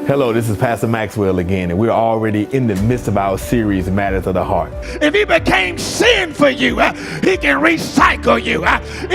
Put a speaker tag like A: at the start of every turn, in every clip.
A: Hello, this is Pastor Maxwell again, and we're already in the midst of our series, Matters of the Heart.
B: If he became sin for you, he can recycle you.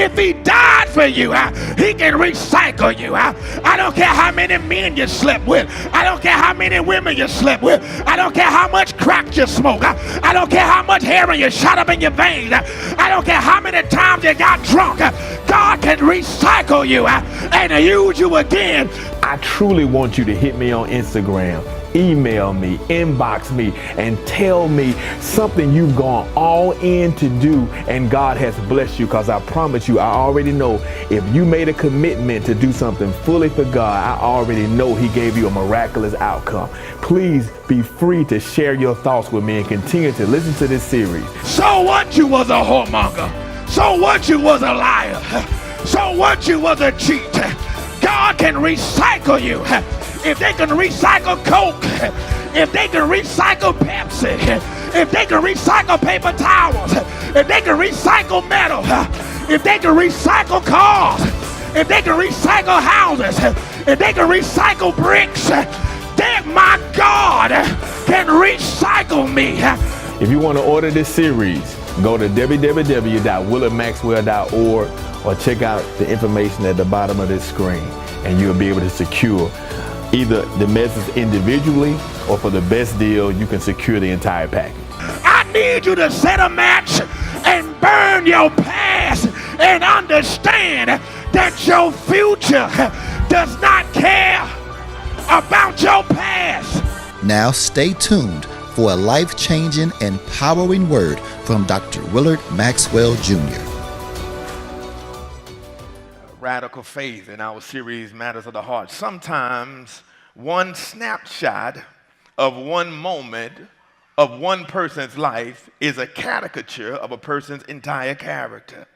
B: If he died for you, he can recycle you. I don't care how many men you slept with. I don't care how many women you slept with. I don't care how much crack you smoke. I don't care how much heroin you shot up in your veins. I don't care how many times you got drunk. God can recycle you and use you again.
A: I truly want you to hit me on Instagram, email me, inbox me, and tell me something you've gone all in to do and God has blessed you, because I promise you, I already know if you made a commitment to do something fully for God, I already know he gave you a miraculous outcome. Please be free to share your thoughts with me and continue to listen to this series.
B: So what you was a whoremonger? So what you was a liar? So what you was a cheat? God can recycle you. If they can recycle Coke, if they can recycle Pepsi, if they can recycle paper towels, if they can recycle metal, if they can recycle cars, if they can recycle houses, if they can recycle bricks, then my God can recycle me.
A: If you want to order this series, go to www.willardmaxwell.org or check out the information at the bottom of this screen, and you'll be able to secure either the message individually, or for the best deal, you can secure the entire package.
B: I need you to set a match and burn your past and understand that your future does not care about your past.
C: Now stay tuned for a life-changing, empowering word from Dr. Willard Maxwell Jr.
B: Radical faith in our series, Matters of the Heart. Sometimes one snapshot of one moment of one person's life is a caricature of a person's entire character.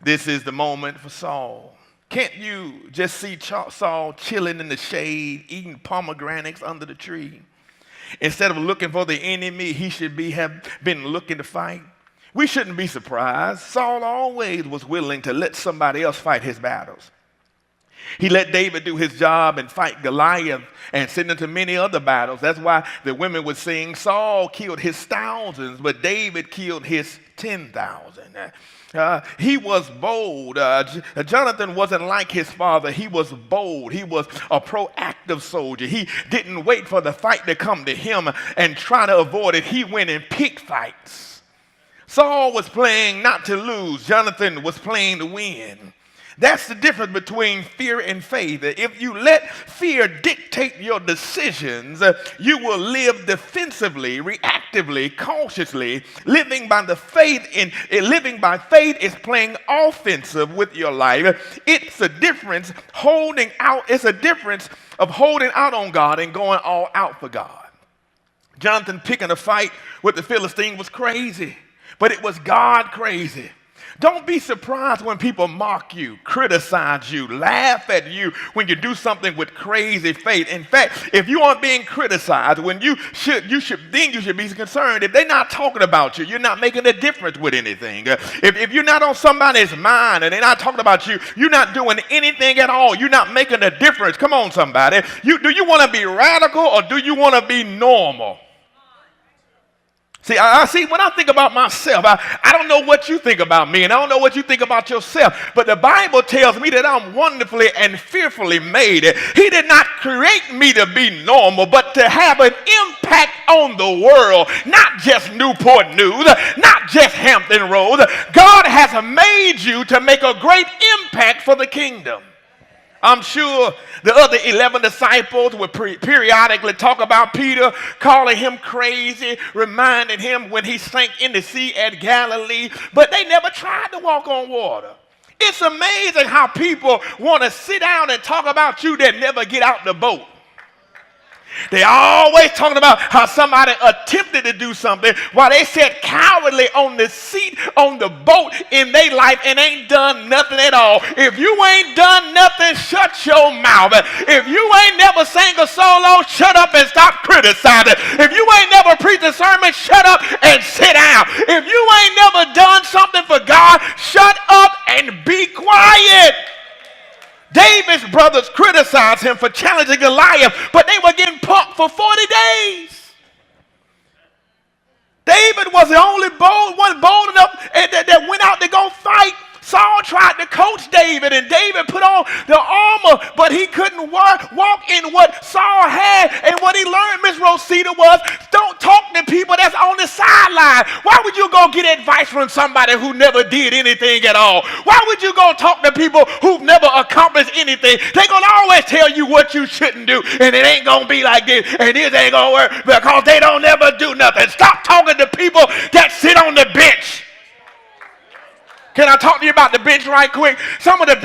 B: This is the moment for Saul. Can't you just see Saul chilling in the shade, eating pomegranates under the tree? Instead of looking for the enemy, he should have been looking to fight. We shouldn't be surprised. Saul always was willing to let somebody else fight his battles. He let David do his job and fight Goliath and send him to many other battles. That's why the women would sing, Saul killed his thousands, but David killed his 10,000. He was bold. Jonathan wasn't like his father. He was bold. He was a proactive soldier. He didn't wait for the fight to come to him and try to avoid it. He went and picked fights. Saul was playing not to lose. Jonathan was playing to win. That's the difference between fear and faith. If you let fear dictate your decisions, you will live defensively, reactively, cautiously. Living by faith is playing offensive with your life. It's a difference It's a difference of holding out on God and going all out for God. Jonathan picking a fight with the Philistine was crazy, but it was God crazy. Don't be surprised when people mock you, criticize you, laugh at you when you do something with crazy faith. In fact, if you aren't being criticized, when you should be concerned. If they're not talking about you, you're not making a difference with anything. If you're not on somebody's mind and they're not talking about you, you're not doing anything at all. You're not making a difference. Come on, somebody. Do you want to be radical or do you want to be normal? See, when I think about myself, I don't know what you think about me, and I don't know what you think about yourself, but the Bible tells me that I'm wonderfully and fearfully made. He did not create me to be normal, but to have an impact on the world, not just Newport News, not just Hampton Roads. God has made you to make a great impact for the kingdom. I'm sure the other 11 disciples would periodically talk about Peter, calling him crazy, reminding him when he sank in the sea at Galilee, but they never tried to walk on water. It's amazing how people want to sit down and talk about you that never get out the boat. They always talking about how somebody attempted to do something while they sat cowardly on the seat on the boat in their life and ain't done nothing at all. If you ain't done nothing, shut your mouth. If you ain't never sang a solo, shut up and stop criticizing. If you ain't never preached a sermon, shut up and sit down. If you ain't never done something for God, shut up and be quiet. David's brothers criticized martyrized him for challenging Goliath, but they were getting pumped for 40 days. David was the only one bold enough that went out to go fight. Saul tried to coach David, and David put on the armor, but he couldn't walk in what Saul had. And what he learned, Miss Rosita, was don't talk to people that's on the sideline. Why would you go get advice from somebody who never did anything at all? Why would you go talk to people who've never accomplished anything? They're going to always tell you what you shouldn't do, and it ain't going to be like this, and this ain't going to work because they don't ever do nothing. Stop talking to people that sit on the bench. Can I talk to you about the bench right quick? Some of the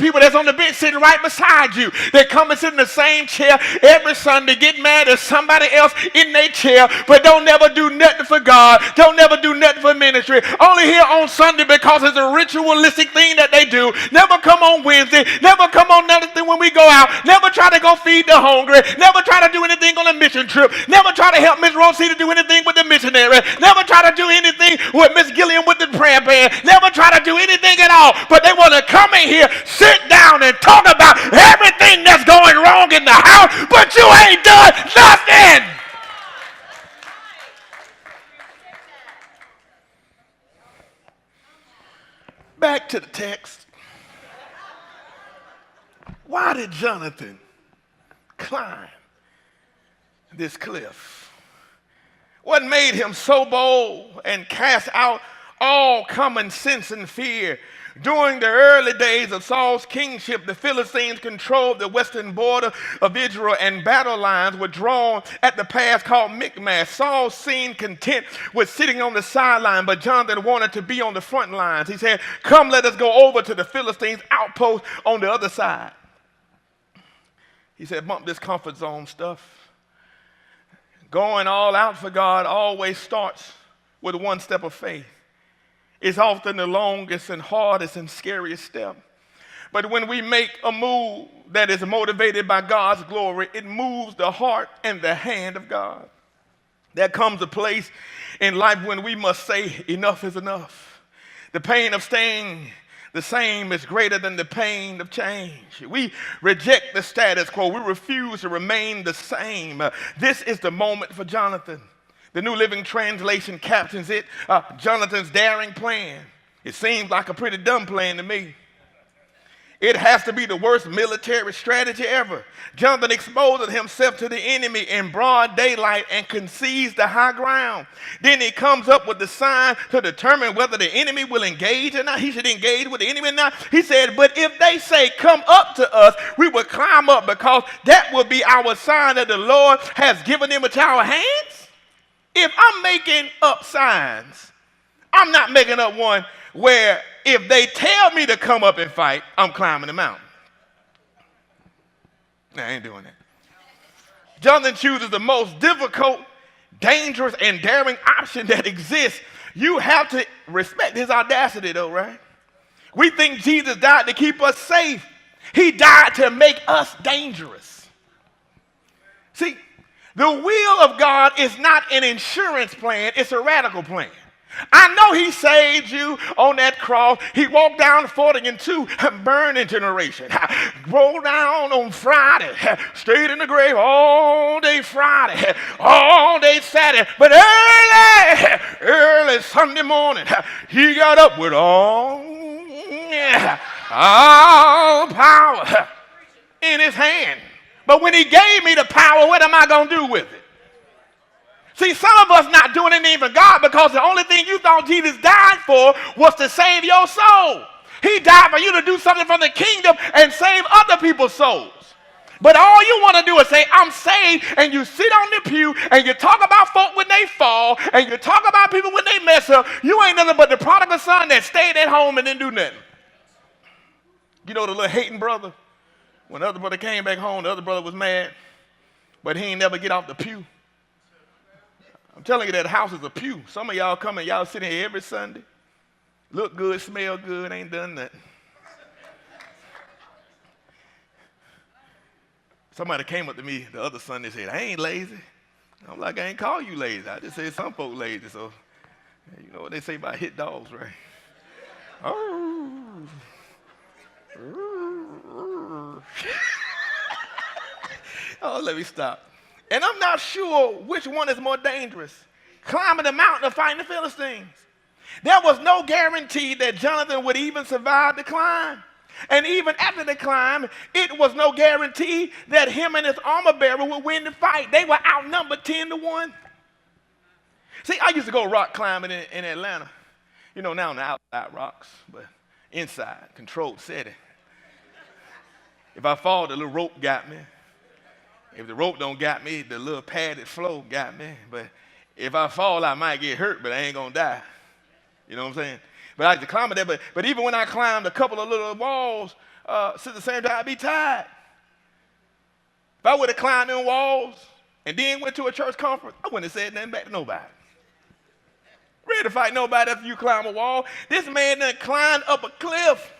B: people that's on the bench sitting right beside you, they come and sit in the same chair every Sunday, get mad at somebody else in their chair, but don't never do nothing for God, don't never do nothing for ministry. Only here on Sunday because it's a ritualistic thing that they do. Never come on Wednesday, never come on nothing when we go out, never try to go feed the hungry, never try to do anything on a mission trip, never try to help Miss Rosie to do anything with the missionary, never try to do anything with Miss Gilliam with the prayer band, never try to do anything at all, but they want to come in here, sit down, and talk about everything that's going wrong in the house, but you ain't done nothing. Back to the text. Why did Jonathan climb this cliff? What made him so bold and cast out all common sense and fear? During the early days of Saul's kingship, the Philistines controlled the western border of Israel, and battle lines were drawn at the pass called Michmash. Saul seemed content with sitting on the sideline, but Jonathan wanted to be on the front lines. He said, "Come, let us go over to the Philistines' outpost on the other side." He said, "Bump this comfort zone stuff. Going all out for God always starts with one step of faith. It's often the longest and hardest and scariest step. But when we make a move that is motivated by God's glory, it moves the heart and the hand of God. There comes a place in life when we must say enough is enough. The pain of staying the same is greater than the pain of change. We reject the status quo. We refuse to remain the same. This is the moment for Jonathan. The New Living Translation captions it, Jonathan's daring plan. It seems like a pretty dumb plan to me. It has to be the worst military strategy ever. Jonathan exposes himself to the enemy in broad daylight and concedes the high ground. Then he comes up with the sign to determine whether the enemy will engage or not. He should engage with the enemy or not. He said, but if they say, come up to us, we will climb up, because that will be our sign that the Lord has given them into our hands. If I'm making up signs, I'm not making up one where if they tell me to come up and fight, I'm climbing the mountain. No, I ain't doing that. Jonathan chooses the most difficult, dangerous, and daring option that exists. You have to respect his audacity, though, right? We think Jesus died to keep us safe. He died to make us dangerous. See, the will of God is not an insurance plan, it's a radical plan. I know he saved you on that cross. He walked down 40 and 2, burning generation. Rolled down on Friday, stayed in the grave all day Friday, all day Saturday. But early Sunday morning, he got up with all power in his hand. But when he gave me the power, what am I going to do with it? See, some of us not doing anything for God because the only thing you thought Jesus died for was to save your soul. He died for you to do something for the kingdom and save other people's souls. But all you want to do is say, I'm saved, and you sit on the pew and you talk about folk when they fall and you talk about people when they mess up. You ain't nothing but the prodigal son that stayed at home and didn't do nothing. You know the little hating brother? When the other brother came back home, the other brother was mad, but he ain't never get off the pew. I'm telling you, that house is a pew. Some of y'all come and y'all sitting here every Sunday. Look good, smell good, ain't done nothing. Somebody came up to me the other Sunday and said, I ain't lazy. I'm like, I ain't call you lazy. I just said some folk lazy. So, you know what they say about hit dogs, right? Oh. Oh, let me stop. And I'm not sure which one is more dangerous, climbing the mountain or fighting the Philistines. There was no guarantee that Jonathan would even survive the climb. And even after the climb, it was no guarantee that him and his armor bearer would win the fight. They were outnumbered 10-1. See, I used to go rock climbing in Atlanta. You know, now on the outside rocks, but inside, controlled setting. If I fall, the little rope got me. If the rope don't got me, the little padded floor got me. But if I fall, I might get hurt, but I ain't gonna die. You know what I'm saying? But I used to climb there. But even when I climbed a couple of little walls, at the same time, I'd be tired. If I would have climbed them walls and then went to a church conference, I wouldn't have said nothing back to nobody. Ready to fight nobody after you climb a wall. This man done climbed up a cliff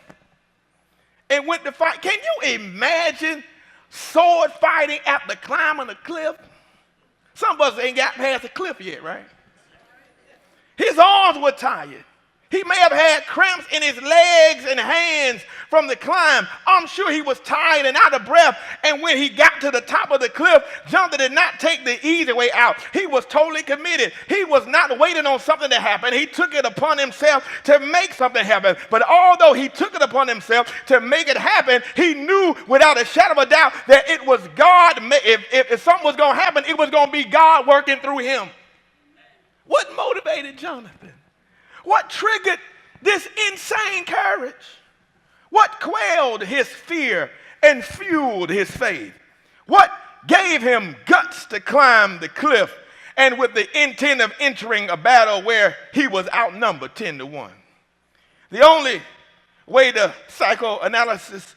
B: and went to fight. Can you imagine sword fighting after climbing a cliff? Some of us ain't got past the cliff yet, right? His arms were tired. He may have had cramps in his legs and hands from the climb. I'm sure he was tired and out of breath. And when he got to the top of the cliff, Jonathan did not take the easy way out. He was totally committed. He was not waiting on something to happen. He took it upon himself to make something happen. But although he took it upon himself to make it happen, he knew without a shadow of a doubt that it was God. If something was going to happen, it was going to be God working through him. What motivated Jonathan? What triggered this insane courage? What quelled his fear and fueled his faith? What gave him guts to climb the cliff and with the intent of entering a battle where he was outnumbered 10-1? The only way to psychoanalyze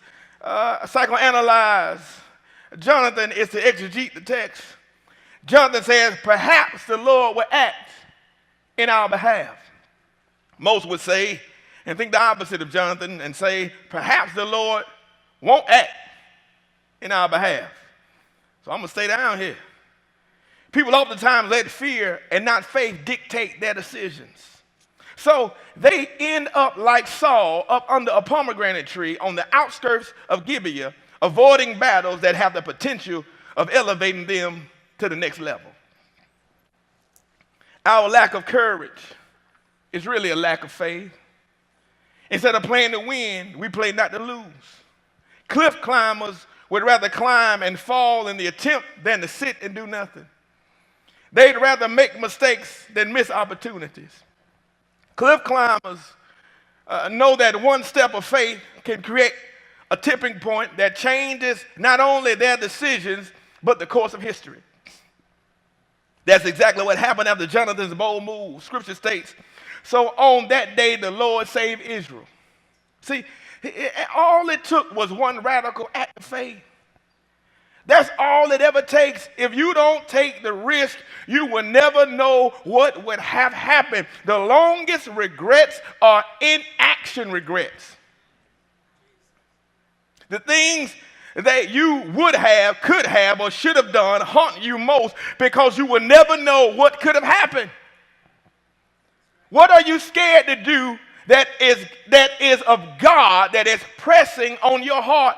B: Jonathan is to exegete the text. Jonathan says, perhaps the Lord will act in our behalf. Most would say, and think the opposite of Jonathan, and say, perhaps the Lord won't act in our behalf. So I'm going to stay down here. People oftentimes let fear and not faith dictate their decisions. So they end up like Saul up under a pomegranate tree on the outskirts of Gibeah, avoiding battles that have the potential of elevating them to the next level. Our lack of courage is really a lack of faith. Instead of playing to win, we play not to lose. Cliff climbers would rather climb and fall in the attempt than to sit and do nothing. They'd rather make mistakes than miss opportunities. Cliff climbers know that one step of faith can create a tipping point that changes not only their decisions, but the course of history. That's exactly what happened after Jonathan's bold move. Scripture states, so on that day the Lord saved Israel. See, all it took was one radical act of faith. That's all it ever takes. If you don't take the risk, you will never know what would have happened. The longest regrets are inaction regrets. The things that you would have, could have, or should have done haunt you most because you will never know what could have happened. What are you scared to do that is of God, that is pressing on your heart?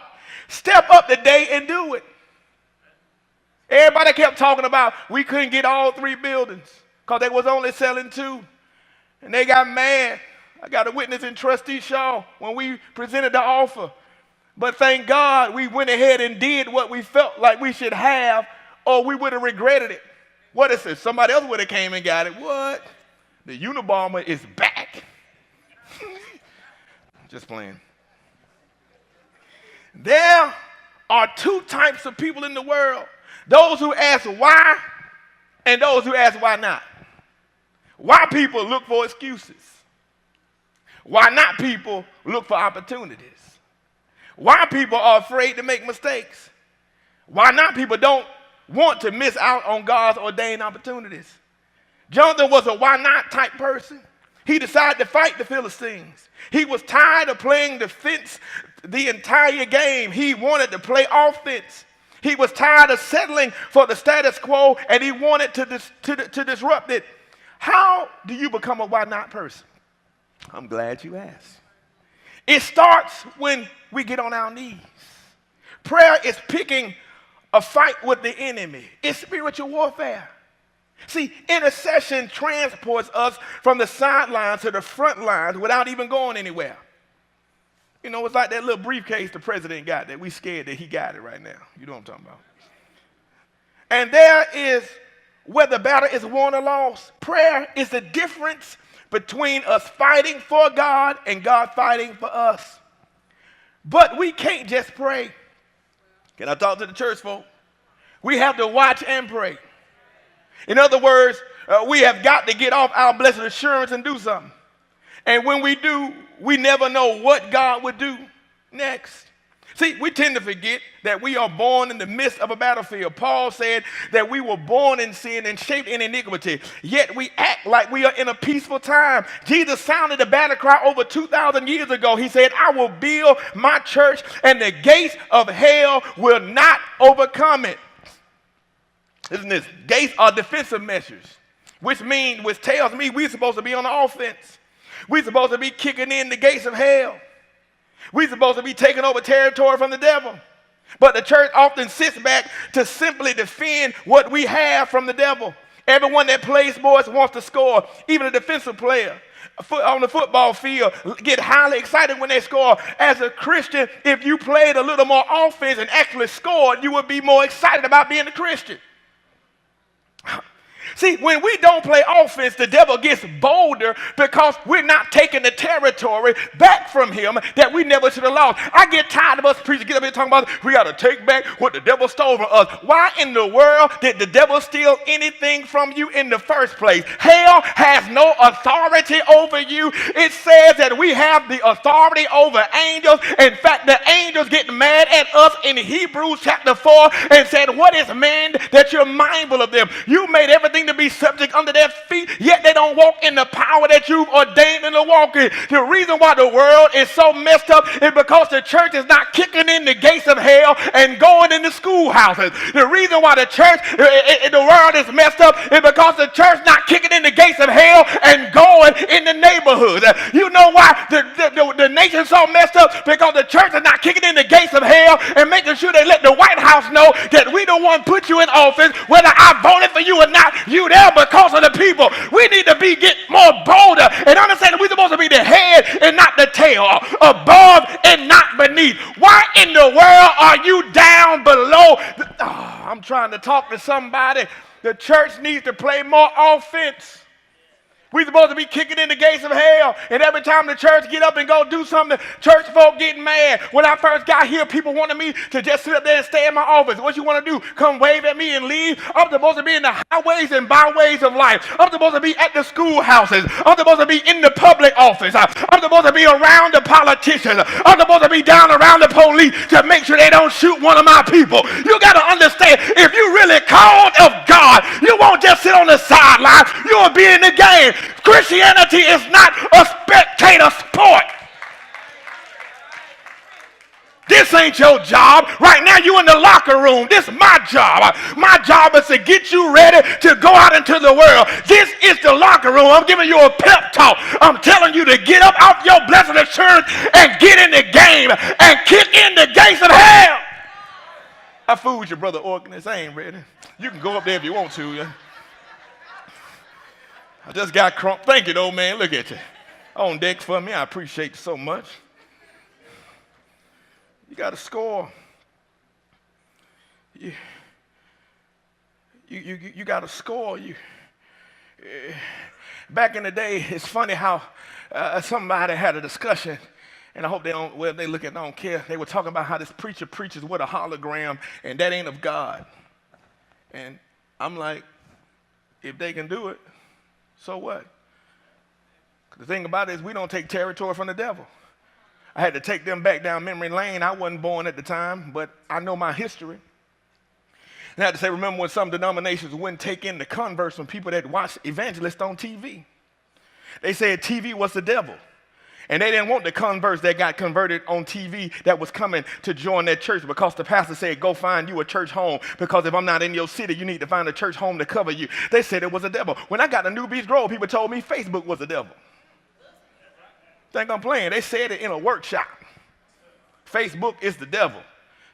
B: Step up today and do it. Everybody kept talking about we couldn't get all 3 buildings because they was only selling 2. And they got mad. I got a witness in Trustee Shaw when we presented the offer. But thank God we went ahead and did what we felt like we should have, or we would have regretted it. What is it? Somebody else would have came and got it. What? The Unabomber is back. Just playing. There are 2 types of people in the world. Those who ask why and those who ask why not. Why people look for excuses. Why not people look for opportunities. Why people are afraid to make mistakes. Why not people don't want to miss out on God's ordained opportunities. Jonathan was a why not type person. He decided to fight the Philistines. He was tired of playing defense the entire game. He wanted to play offense. He was tired of settling for the status quo, and he wanted to disrupt it. How do you become a why not person? I'm glad you asked. It starts when we get on our knees. Prayer is picking a fight with the enemy. It's spiritual warfare. See, intercession transports us from the sidelines to the front lines without even going anywhere. You know, it's like that little briefcase the president got that we scared that he got it right now. You know what I'm talking about. And there is, whether battle is won or lost, prayer is the difference between us fighting for God and God fighting for us. But we can't just pray. Can I talk to the church folk? We have to watch and pray. In other words, we have got to get off our blessed assurance and do something. And when we do, we never know what God would do next. See, we tend to forget that we are born in the midst of a battlefield. Paul said that we were born in sin and shaped in iniquity, yet we act like we are in a peaceful time. Jesus sounded the battle cry over 2,000 years ago. He said, I will build my church and the gates of hell will not overcome it. Listen to this. Gates are defensive measures, which tells me we're supposed to be on the offense. We're supposed to be kicking in the gates of hell. We're supposed to be taking over territory from the devil. But the church often sits back to simply defend what we have from the devil. Everyone that plays sports wants to score, even a defensive player on the football field get highly excited when they score. As a Christian, if you played a little more offense and actually scored, you would be more excited about being a Christian. See, when we don't play offense, the devil gets bolder because we're not taking the territory back from him that we never should have lost. I get tired of us preachers get up here talking about we got to take back what the devil stole from us. Why in the world did the devil steal anything from you in the first place? Hell has no authority over you. It says that we have the authority over angels. In fact, the angels get mad at us in Hebrews chapter 4 and said, what is man that you're mindful of them? You made everything to be subject under their feet, yet they don't walk in the power that you've ordained them to walk in. The reason why the world is so messed up is because the church is not kicking in the gates of hell and going into schoolhouses. The reason why the world is messed up is because the church not kicking in the gates of hell and going in the neighborhoods. You know why the nation's so messed up? Because the church is not kicking in the gates of hell and making sure they let the White House know that we don't want to put you in office, whether I voted for you or not. You there because of the people. We need to get more bolder and understand that we're supposed to be the head and not the tail, above and not beneath. Why in the world are you down below? I'm trying to talk to somebody. The church needs to play more offense. We're supposed to be kicking in the gates of hell. And every time the church get up and go do something, church folk get mad. When I first got here, people wanted me to just sit up there and stay in my office. What you want to do? Come wave at me and leave? I'm supposed to be in the highways and byways of life. I'm supposed to be at the schoolhouses. I'm supposed to be in the public office. I'm supposed to be around the politicians. I'm supposed to be down around the police to make sure they don't shoot one of my people. You got to understand, if you really called of God, you won't just sit on the sidelines. You'll be in the game. Christianity is not a spectator sport. This ain't your job. Right now you in the locker room. This is my job. My job is to get you ready to go out into the world. This is the locker room. I'm giving you a pep talk. I'm telling you to get up off your blessed assurance and get in the game and kick in the gates of hell. I fooled you, brother Organist. I ain't ready. You can go up there if you want to. I just got crunk. Thank you, old man. Look at you. On deck for me. I appreciate you so much. You got to score. You got to score. Back in the day, it's funny how somebody had a discussion, and I hope they don't. Well, they look at it, I don't care. They were talking about how this preacher preaches with a hologram, and that ain't of God. And I'm like, if they can do it, so what? The thing about it is we don't take territory from the devil. I had to take them back down memory lane. I wasn't born at the time, but I know my history. And I had to say, remember when some denominations wouldn't take in the converts from people that watched evangelists on TV. They said TV was the devil. And they didn't want the converts that got converted on TV that was coming to join their church because the pastor said, go find you a church home because if I'm not in your city, you need to find a church home to cover you. They said it was a devil. When I got to New Beach Grove, people told me Facebook was a devil. Think I'm playing. They said it in a workshop. Facebook is the devil.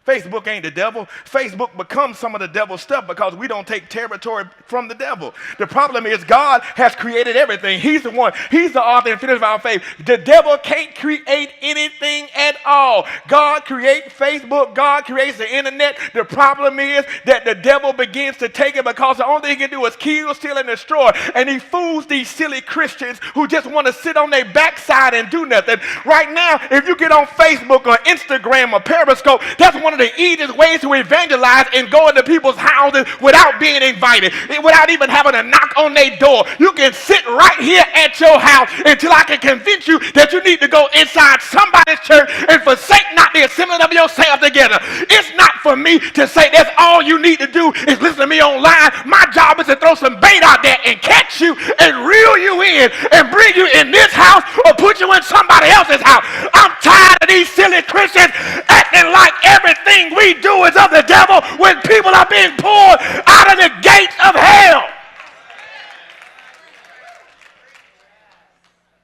B: Facebook ain't the devil. Facebook becomes some of the devil's stuff because we don't take territory from the devil. The problem is God has created everything. He's the one. He's the author and finisher of our faith. The devil can't create anything at all. God creates Facebook. God creates the internet. The problem is that the devil begins to take it because the only thing he can do is kill, steal, and destroy. And he fools these silly Christians who just want to sit on their backside and do nothing. Right now, if you get on Facebook or Instagram or Periscope, that's one of the easiest ways to evangelize and go into people's houses without being invited, without even having to knock on their door. You can sit right here at your house until I can convince you that you need to go inside somebody's church and forsake not the assembling of yourselves together. It's not for me to say that's all you need to do is listen to me online. My job is to throw some bait out there and catch you and reel you in and bring you in this house or put you in somebody else's house. I'm tired of these silly Christians acting like everything we do is of the devil when people are being pulled out of the gates of hell.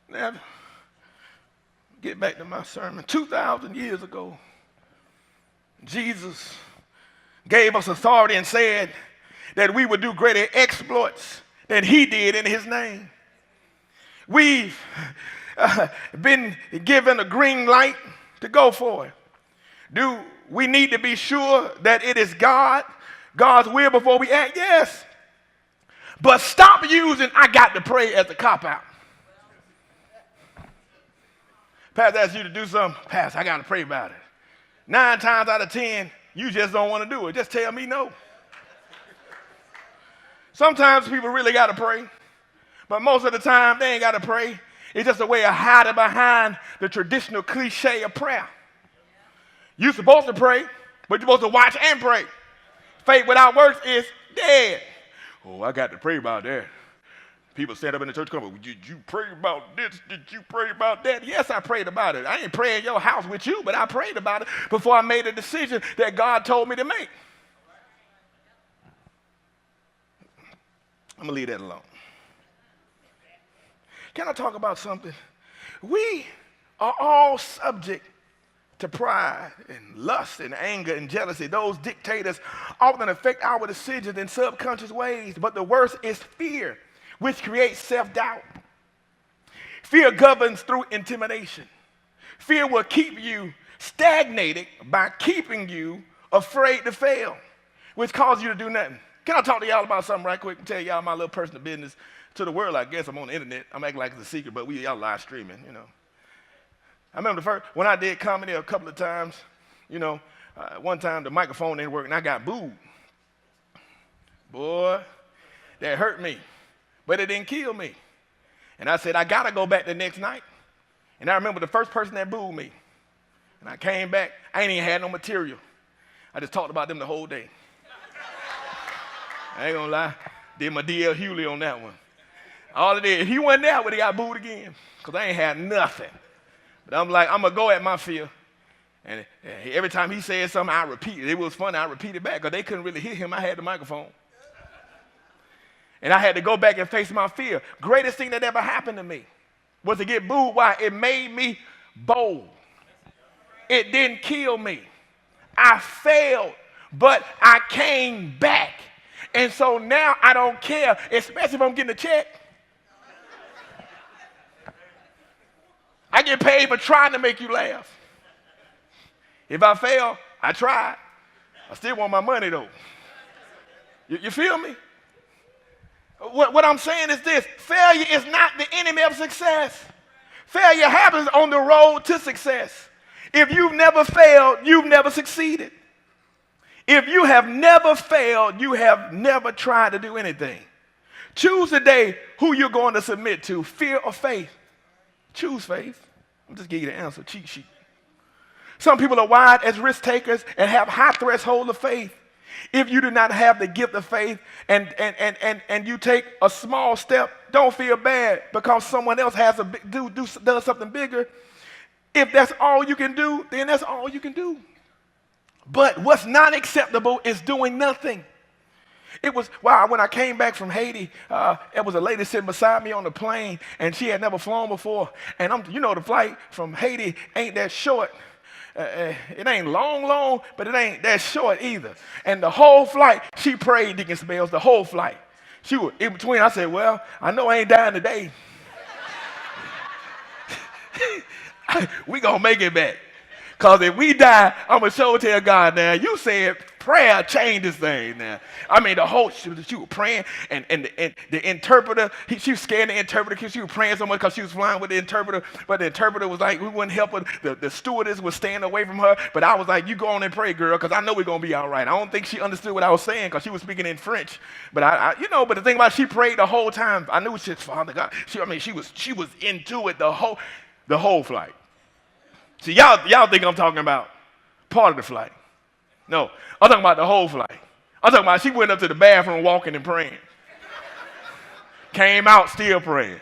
B: Now, get back to my sermon. 2,000 years ago, Jesus gave us authority and said that we would do greater exploits than he did in his name. We've been given a green light to go for it. Do we need to be sure that it is God's will before we act? Yes. But stop using "I got to pray" as a cop-out. Pastor asks you to do something. Pastor, I got to pray about it. 9 times out of 10, you just don't want to do it. Just tell me no. Sometimes people really got to pray, but most of the time they ain't got to pray. It's just a way of hiding behind the traditional cliche of prayer. You're supposed to pray, but you're supposed to watch and pray. Faith without works is dead. Oh, I got to pray about that. People stand up in the church, come up, did you pray about this? Did you pray about that? Yes, I prayed about it. I ain't praying in your house with you, but I prayed about it before I made a decision that God told me to make. I'm going to leave that alone. Can I talk about something? We are all subject to pride and lust and anger and jealousy. Those dictators often affect our decisions in subconscious ways, but the worst is fear, which creates self-doubt. Fear governs through intimidation. Fear will keep you stagnated by keeping you afraid to fail, which causes you to do nothing. Can I talk to y'all about something right quick and tell y'all my little personal business to the world? I guess I'm on the internet. I'm acting like it's a secret, but y'all live streaming, you know. I remember when I did comedy a couple of times, one time the microphone didn't work and I got booed. Boy, that hurt me. But it didn't kill me. And I said, I got to go back the next night. And I remember the first person that booed me. And I came back. I ain't even had no material. I just talked about them the whole day. I ain't going to lie. Did my D.L. Hewley on that one. All it did, he wasn't there when he got booed again. Because I ain't had nothing. But I'm like, I'm going to go at my fear. And every time he said something, I repeated. It was funny. I repeated back because they couldn't really hear him. I had the microphone. And I had to go back and face my fear. Greatest thing that ever happened to me was to get booed. Why? It made me bold. It didn't kill me. I failed, but I came back. And so now I don't care, especially if I'm getting a check. I get paid for trying to make you laugh. If I fail, I tried. I still want my money, though. You feel me? What I'm saying is this: failure is not the enemy of success. Failure happens on the road to success. If you've never failed, you've never succeeded. If you have never failed, you have never tried to do anything. Choose today who you're going to submit to, fear or faith. Choose faith. I'm just giving you the answer, cheat sheet. Some people are wide as risk takers and have high threshold of faith. If you do not have the gift of faith and you take a small step, don't feel bad because someone else has does something bigger. If that's all you can do, then that's all you can do. But what's not acceptable is doing nothing. It was, wow, when I came back from Haiti, there was a lady sitting beside me on the plane, and she had never flown before. And the flight from Haiti ain't that short. It ain't long, but it ain't that short either. And the whole flight, she prayed, Deacon Spells, the whole flight. She was in between. I said, well, I know I ain't dying today. We gonna make it back. Because if we die, I'm going to sure tell God now, you said prayer changed this thing now. I mean, she was praying, and the interpreter, she was scared of the interpreter because she was praying so much because she was flying with the interpreter, but the interpreter was like, we wouldn't help her. The stewardess was staying away from her, but I was like, you go on and pray, girl, because I know we're going to be all right. I don't think she understood what I was saying because she was speaking in French. But but the thing about it, she prayed the whole time. I knew she's Father God. She was into it the whole flight. See, y'all think I'm talking about part of the flight. No, I'm talking about the whole flight. I'm talking about she went up to the bathroom walking and praying. Came out still praying.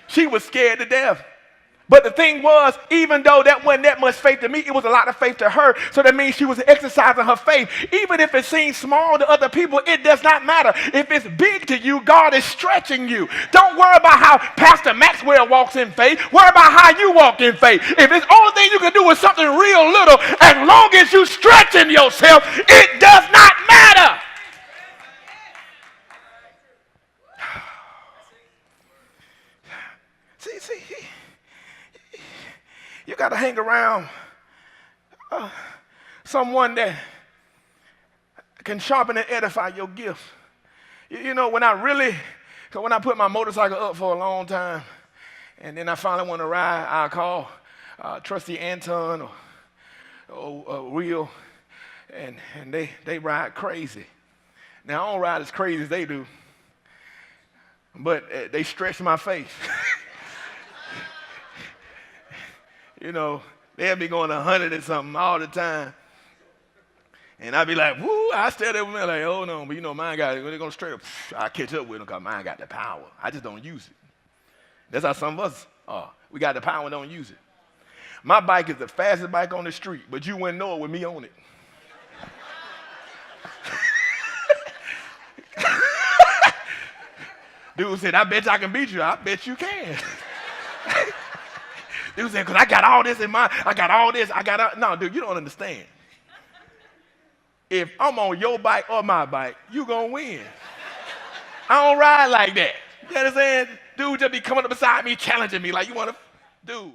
B: She was scared to death. But the thing was, even though that wasn't that much faith to me, it was a lot of faith to her. So that means she was exercising her faith. Even if it seems small to other people, it does not matter. If it's big to you, God is stretching you. Don't worry about how Pastor Maxwell walks in faith. Worry about how you walk in faith. If it's only thing you can do is something real little, as long as you stretching yourself, it does not matter. See. You got to hang around someone that can sharpen and edify your gift. When I put my motorcycle up for a long time, and then I finally want to ride, I'll call Trusty Anton or Will, and they ride crazy. Now, I don't ride as crazy as they do, but they stretch my faith. They'll be going 100 and something all the time. And I'll be like, woo, I stare there with me like, oh no, but mine got it. When they're going straight up, I catch up with them because mine got the power. I just don't use it. That's how some of us are. We got the power and don't use it. My bike is the fastest bike on the street, but you wouldn't know it with me on it. Dude said, I bet I can beat you. I bet you can. Dude said, because I got all this in mind. I got all this. No, dude, you don't understand. If I'm on your bike or my bike, you going to win. I don't ride like that. You understand? Dude just be coming up beside me, challenging me like, you want to, dude.